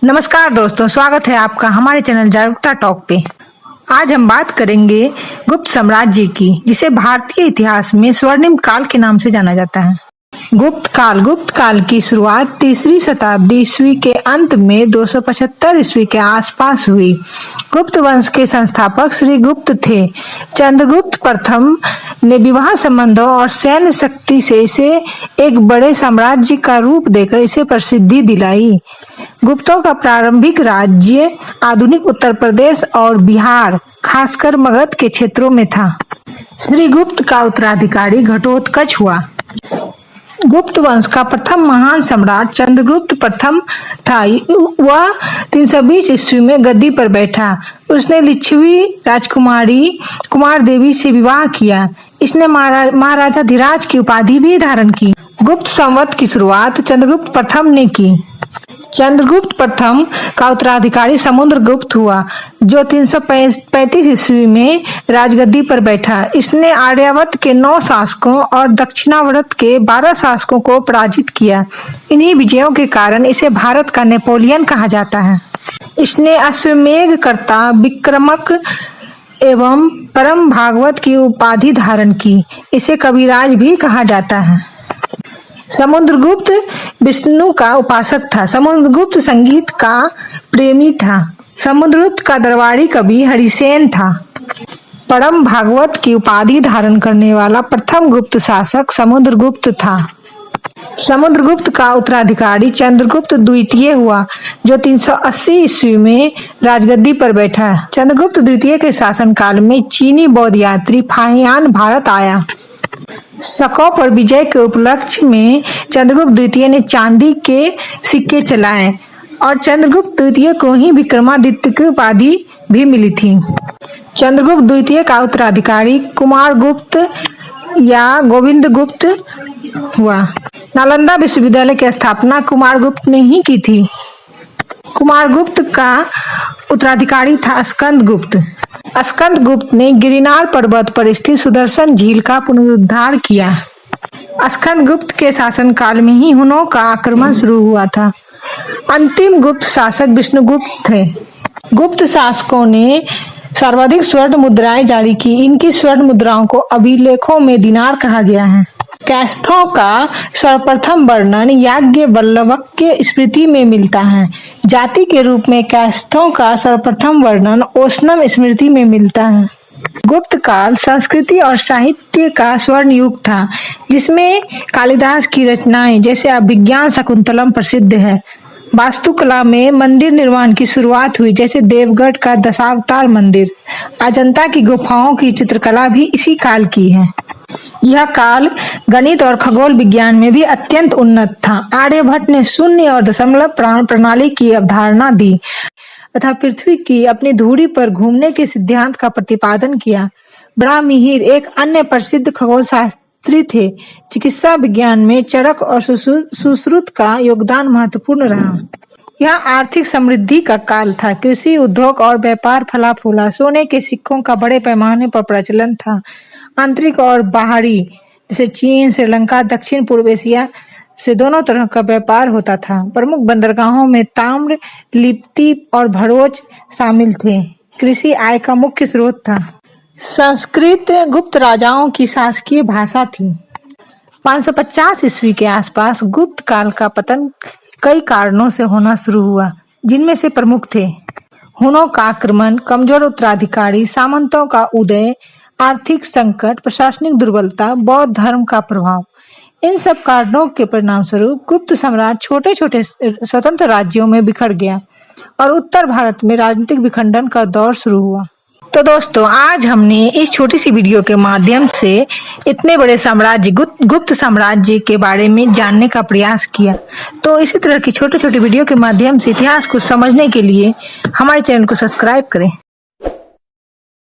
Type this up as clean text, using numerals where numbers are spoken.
नमस्कार दोस्तों, स्वागत है आपका हमारे चैनल जागरूकता टॉक पे। आज हम बात करेंगे गुप्त साम्राज्य की, जिसे भारतीय इतिहास में स्वर्णिम काल के नाम से जाना जाता है। गुप्त काल की शुरुआत 3री शताब्दी ईस्वी के अंत में 275 ईस्वी के आसपास हुई। गुप्त वंश के संस्थापक श्री गुप्त थे। चंद्रगुप्त प्रथम ने विवाह संबंधों और सैन्य शक्ति से इसे एक बड़े साम्राज्य का रूप देकर इसे प्रसिद्धि दिलाई। गुप्तों का प्रारंभिक राज्य आधुनिक उत्तर प्रदेश और बिहार, खासकर मगध के क्षेत्रों में था। श्री गुप्त का उत्तराधिकारी घटोत्कच हुआ। गुप्त वंश का प्रथम महान सम्राट चंद्रगुप्त प्रथम था। वह 320 ईस्वी में गद्दी पर बैठा। उसने लिच्छवी राजकुमारी कुमार देवी से विवाह किया। इसने महाराजा धीराज की उपाधि भी धारण की। गुप्त संवत की शुरुआत चंद्रगुप्त प्रथम ने की। चंद्रगुप्त प्रथम का उत्तराधिकारी समुद्रगुप्त हुआ, जो 335 ईस्वी में राजगद्दी पर बैठा। इसने आर्यावर्त के 9 शासकों और दक्षिणावर्त के 12 शासकों को पराजित किया। इन्हीं विजयों के कारण इसे भारत का नेपोलियन कहा जाता है। इसने अश्वमेध कर्ता, विक्रमक एवं परम भागवत की उपाधि धारण की। इसे कविराज भी कहा जाता है। समुद्रगुप्त विष्णु का उपासक था। समुद्रगुप्त संगीत का प्रेमी था। समुद्रगुप्त का दरबारी कवि हरिसेन था। परम भागवत की उपाधि धारण करने वाला प्रथम गुप्त शासक समुद्रगुप्त था। समुद्रगुप्त का उत्तराधिकारी चंद्रगुप्त द्वितीय हुआ, जो 380 ईस्वी में राजगद्दी पर बैठा। चंद्रगुप्त द्वितीय के शासनकाल में चीनी बौद्ध यात्री फाहियान भारत आया। शकों पर विजय के उपलक्ष्य में चंद्रगुप्त द्वितीय ने चांदी के सिक्के चलाए और चंद्रगुप्त द्वितीय को ही विक्रमादित्य की उपाधि भी मिली थी। चंद्रगुप्त द्वितीय का उत्तराधिकारी कुमार गुप्त या गोविंद गुप्त हुआ। नालंदा विश्वविद्यालय की स्थापना कुमार गुप्त ने ही की थी। कुमार गुप्त का उत्तराधिकारी था स्कंद गुप्त। स्कंद गुप्त ने गिरिनार पर्वत पर स्थित सुदर्शन झील का पुनरुद्धार किया। स्कंद गुप्त के शासनकाल में ही हुनों का आक्रमण शुरू हुआ था। अंतिम गुप्त शासक विष्णुगुप्त थे। गुप्त शासकों ने सर्वाधिक स्वर्ण मुद्राएं जारी की। इनकी स्वर्ण मुद्राओं को अभिलेखों में दिनार कहा गया है। कैस्थों का सर्वप्रथम वर्णन याज्ञवल्क्य के स्मृति में मिलता है। जाति के रूप में कैस्थों का सर्वप्रथम वर्णन ओशनम स्मृति में मिलता है। गुप्त काल संस्कृति और साहित्य का स्वर्ण युग था, जिसमें कालिदास की रचनाएं जैसे अभिज्ञान शकुंतलम प्रसिद्ध है। वास्तुकला में मंदिर निर्माण की शुरुआत हुई, जैसे देवगढ़ का दशावतार मंदिर। अजंता की गुफाओं की चित्रकला भी इसी काल की है। यह काल गणित और खगोल विज्ञान में भी अत्यंत उन्नत था। आर्यभट्ट ने शून्य और दशमलव प्रणाली की अवधारणा दी तथा पृथ्वी की अपनी धुरी पर घूमने के सिद्धांत का प्रतिपादन किया। ब्राह्मणिहिर एक अन्य प्रसिद्ध खगोल शास्त्री थे। चिकित्सा विज्ञान में चरक और सुश्रुत का योगदान महत्वपूर्ण रहा। यह आर्थिक समृद्धि का काल था। कृषि, उद्योग और व्यापार फला फूला। सोने के सिक्कों का बड़े पैमाने पर प्रचलन था। आंतरिक और बाहरी, जैसे चीन, श्रीलंका, दक्षिण पूर्व एशिया से दोनों तरह का व्यापार होता था। प्रमुख बंदरगाहों में ताम्र, लिप्ति और भरोच शामिल थे। कृषि आय का मुख्य स्रोत था। संस्कृत गुप्त राजाओं की शासकीय भाषा थी। 550 ईस्वी के आसपास गुप्त काल का पतन कई कारणों से होना शुरू हुआ, जिनमें से प्रमुख थे हुनों का आक्रमण, कमजोर उत्तराधिकारी, सामंतों का उदय, आर्थिक संकट, प्रशासनिक दुर्बलता, बौद्ध धर्म का प्रभाव। इन सब कारणों के परिणाम स्वरूप गुप्त साम्राज्य छोटे छोटे स्वतंत्र राज्यों में बिखर गया और उत्तर भारत में राजनीतिक विखंडन का दौर शुरू हुआ। तो दोस्तों, आज हमने इस छोटी सी वीडियो के माध्यम से इतने बड़े साम्राज्य गुप्त साम्राज्य के बारे में जानने का प्रयास किया। तो इसी तरह की छोटे छोटे वीडियो के माध्यम से इतिहास को समझने के लिए हमारे चैनल को सब्सक्राइब करें।